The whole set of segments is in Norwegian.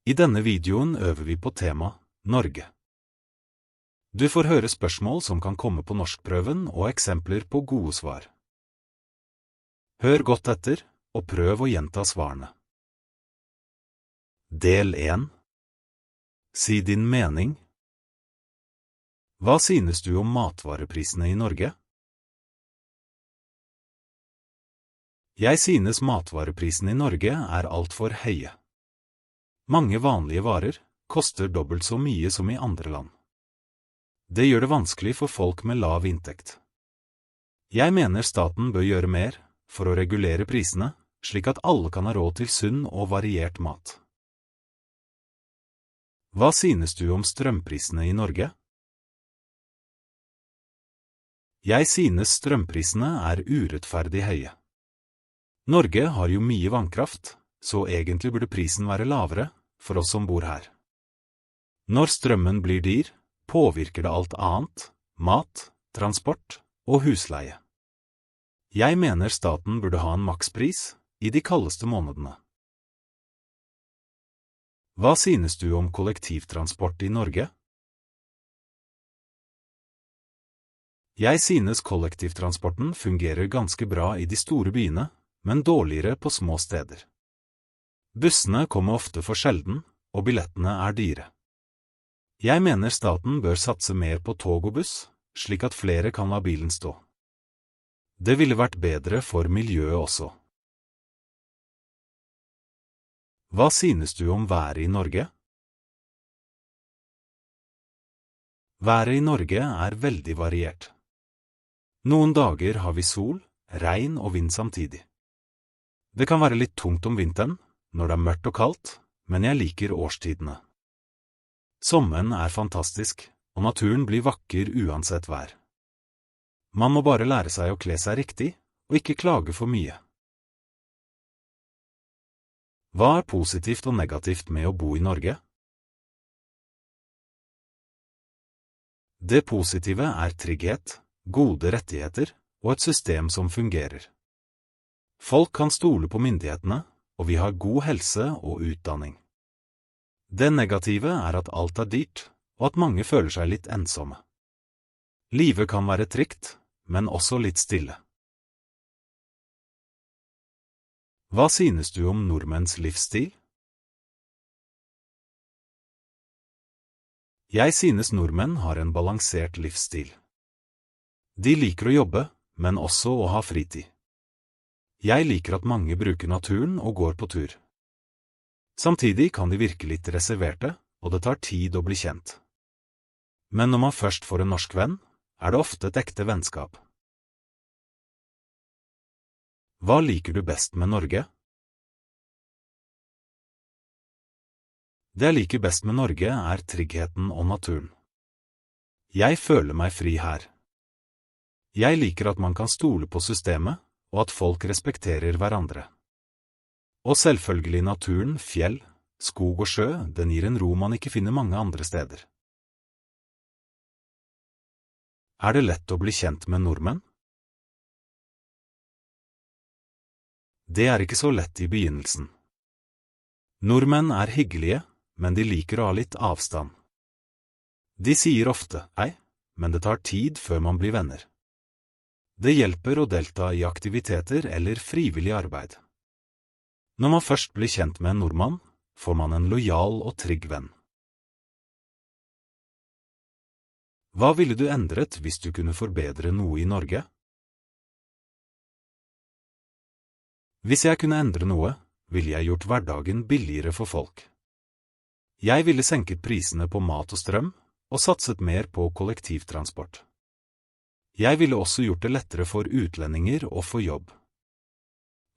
I denne videoen øver vi på tema Norge. Du får høre spørsmål som kan komme på norskprøven og eksempler på gode svar. Hør godt etter, og prøv å gjenta svarene. Del 1. Si din mening. Hva synes du om matvareprisene i Norge? Jeg synes matvareprisene i Norge er alt for høye. Mange vanlige varer koster dobbelt så mye som i andre land. Det gjør det vanskelig for folk med lav inntekt. Jeg mener staten bør gjøre mer for å regulere prisene, slik at alle kan ha råd til sunn og variert mat. Hva synes du om strømprisene i Norge? Jeg synes strømprisene er urettferdig høye. Norge har jo mye vannkraft, så egentlig burde prisen være lavere for oss som bor her. Når strømmen blir dyr, påvirker det alt annet, mat, transport og husleie. Jeg mener staten burde ha en makspris i de kaldeste månedene. Hva synes du om kollektivtransport i Norge? Jeg synes kollektivtransporten fungerer ganske bra i de store byene, men dårligere på små steder. Bussene kommer ofte for sjelden, og billettene er dyre. Jeg mener staten bør satse mer på tog og buss, slik at flere kan la bilen stå. Det ville vært bedre for miljøet også. Hva synes du om været i Norge? Været i Norge er veldig variert. Noen dager har vi sol, regn og vind samtidig. Det kan være litt tungt om vinteren, når det er mørkt og kaldt, men jeg liker årstidene. Sommeren er fantastisk, og naturen blir vakker uansett vær. Man må bare lære seg å kle seg riktig, og ikke klage for mye. Hva er positivt og negativt med å bo i Norge? Det positive er trygghet, gode rettigheter og et system som fungerer. Folk kan stole på myndighetene, og vi har god helse og utdanning. Det negative er at alt er dyrt, og at mange føler seg litt ensomme. Livet kan være trygt, men også litt stille. Hva synes du om nordmenns livsstil? Jeg synes nordmenn har en balansert livsstil. De liker å jobbe, men også å ha fritid. Jeg liker at mange bruker naturen og går på tur. Samtidig kan de virke litt reserverte, og det tar tid å bli kjent. Men når man først får en norsk venn, er det ofte et ekte vennskap. Hva liker du best med Norge? Det jeg liker best med Norge er tryggheten og naturen. Jeg føler meg fri her. Jeg liker at man kan stole på systemet, og at folk respekterer hverandre. Og selvfølgelig naturen, fjell, skog og sjø, den gir en ro man ikke finner mange andre steder. Er det lett å bli kjent med nordmenn? Det er ikke så lett i begynnelsen. Nordmenn er hyggelige, men de liker å ha litt avstand. De sier ofte «hei», men det tar tid før man blir venner. Det hjelper å delta i aktiviteter eller frivillig arbeid. Når man først blir kjent med en nordmann, får man en lojal og trygg venn. Hva ville du endret hvis du kunne forbedre noe i Norge? Hvis jeg kunne endre noe, ville jeg gjort hverdagen billigere for folk. Jeg ville senket prisene på mat og strøm, og satset mer på kollektivtransport. Jeg ville også gjort det lettere for utlendinger å få jobb.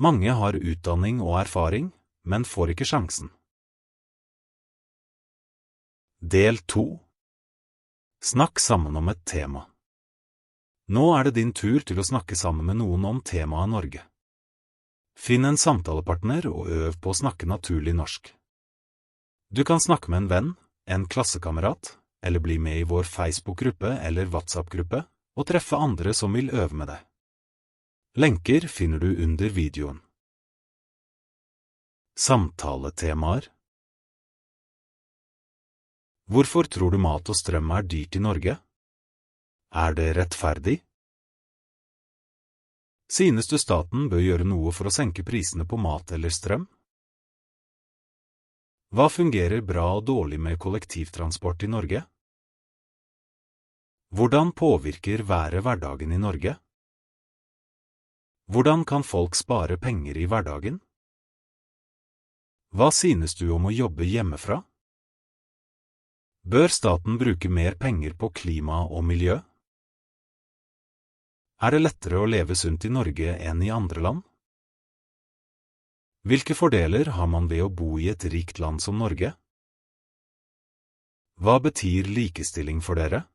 Mange har utdanning og erfaring, men får ikke sjansen. Del 2. Snakk sammen om et tema. Nå er det din tur til å snakke sammen med noen om temaet Norge. Finn en samtalepartner og øv på å snakke naturlig norsk. Du kan snakke med en venn, en klassekamerat, eller bli med i vår Facebook-gruppe eller WhatsApp-gruppe, og treffe andre som vil øve med deg. Lenker finner du under videoen. Samtaletemaer. Hvorfor tror du mat og strøm er dyrt i Norge? Er det rettferdig? Synes du staten bør gjøre noe for å senke prisene på mat eller strøm? Hva fungerer bra og dårlig med kollektivtransport i Norge? Hvordan påvirker været hverdagen i Norge? Hvordan kan folk spare penger i hverdagen? Hva synes du om å jobbe hjemmefra? Bør staten bruke mer penger på klima og miljø? Er det lettere å leve sunt i Norge enn i andre land? Hvilke fordeler har man ved å bo i et rikt land som Norge? Hva betyr likestilling for dere?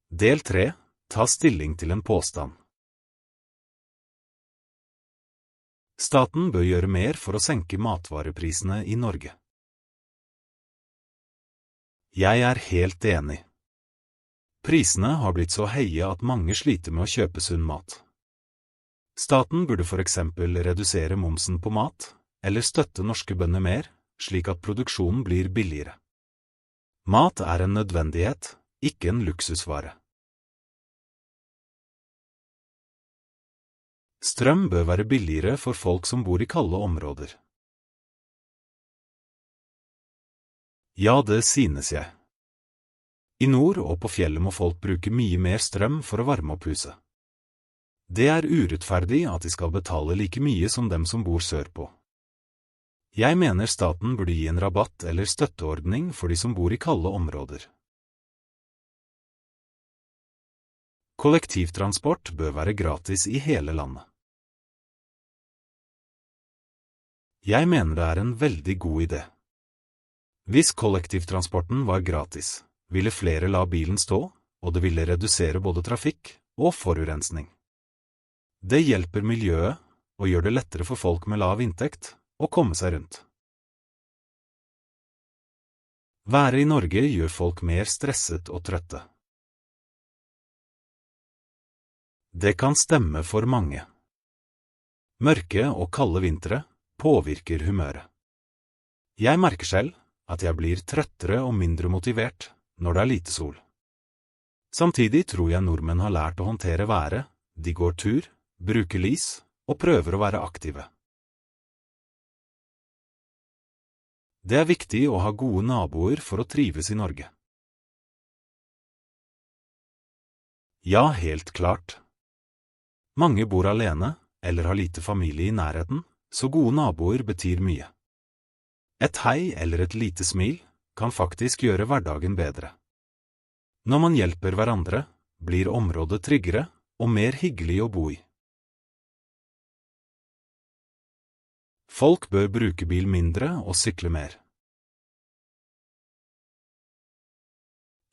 Del 3. Ta stilling til en påstand. Staten bør gjøre mer for å senke matvareprisene i Norge. Jeg er helt enig. Prisene har blitt så høye at mange sliter med å kjøpe sunn mat. Staten burde for eksempel redusere momsen på mat, eller støtte norske bønder mer, slik at produksjonen blir billigere. Mat er en nødvendighet, ikke en luksusvare. Strøm bør være billigere for folk som bor i kalde områder. Ja, det synes jeg. I nord og på fjellet må folk bruke mye mer strøm for å varme opp huset. Det er urettferdig at de skal betale like mye som dem som bor sørpå. Jeg mener staten burde gi en rabatt eller støtteordning for de som bor i kalde områder. Kollektivtransport bør være gratis i hele landet. Jeg mener det er en veldig god idé. Hvis kollektivtransporten var gratis, ville flere la bilen stå, og det ville redusere både trafikk og forurensning. Det hjelper miljøet og gjør det lettere for folk med lav inntekt å komme seg rundt. Været i Norge gjør folk mer stresset og trøtte. Det kan stemme for mange. Mørke og kalde vintre påvirker humøret. Jeg merker selv at jeg blir trøttere og mindre motivert når det er lite sol. Samtidig tror jeg nordmenn har lært å håndtere været, de går tur, bruker lys og prøver å være aktive. Det er viktig å ha gode naboer for å trives i Norge. Ja, helt klart. Mange bor alene, eller har lite familie i nærheten, så gode naboer betyr mye. Et hei eller et lite smil kan faktisk gjøre hverdagen bedre. Når man hjelper hverandre, blir området tryggere og mer hyggelig å bo i. Folk bør bruke bil mindre og sykle mer.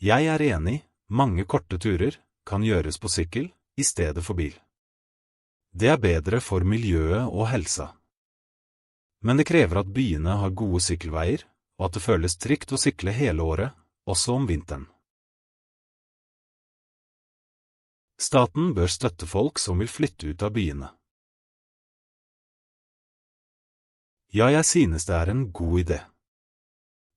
Jeg er enig, mange korte turer kan gjøres på sykkel i stedet for bil. Det er bedre for miljøet og helsa. Men det krever at byene har gode sykkelveier, og at det føles trygt å sykle hele året, også om vinteren. Staten bør støtte folk som vil flytte ut av byene. Ja, jeg synes det er en god idé.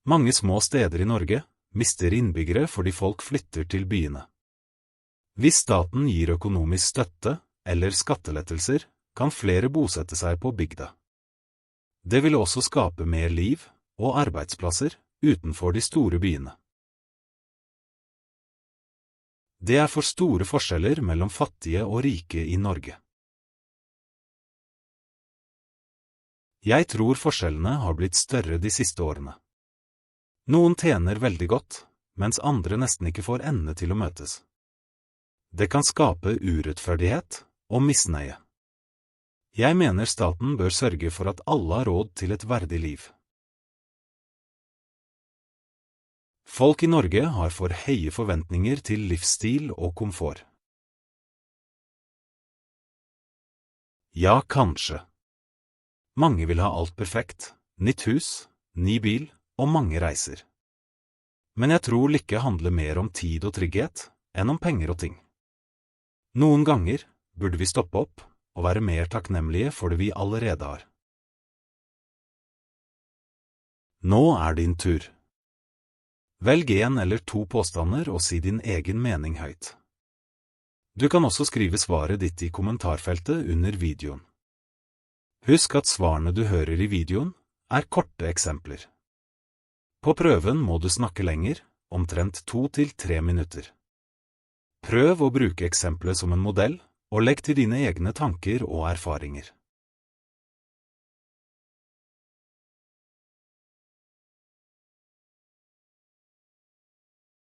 Mange små steder i Norge mister innbyggere fordi folk flytter til byene. Hvis staten gir økonomisk støtte eller skattelettelser, kan flere bosette seg på bygda. Det vil også skape mer liv og arbeidsplasser utenfor de store byene. Det er for store forskjeller mellom fattige og rike i Norge. Jeg tror forskjellene har blitt større de siste årene. Noen tjener veldig godt, mens andre nesten ikke får endene til å møtes. Det kan skape urettferdighet og misnøye. Jeg mener staten bør sørge for at alle har råd til et verdig liv. Folk i Norge har for høye forventninger til livsstil og komfort. Ja, kanskje. Mange vil ha alt perfekt, nytt hus, ny bil og mange reiser. Men jeg tror lykke handler mer om tid og trygghet enn om penger og ting. Noen ganger burde vi stoppe opp og være mer takknemlige for det vi allerede har. Nå er din tur. Velg en eller to påstander og si din egen mening høyt. Du kan også skrive svaret ditt i kommentarfeltet under videoen. Husk at svarene du hører i videoen, er korte eksempler. På prøven må du snakke lenger, omtrent 2 til 3 minutter. Prøv å bruke eksempelet som en modell, og legg til dine egne tanker og erfaringer.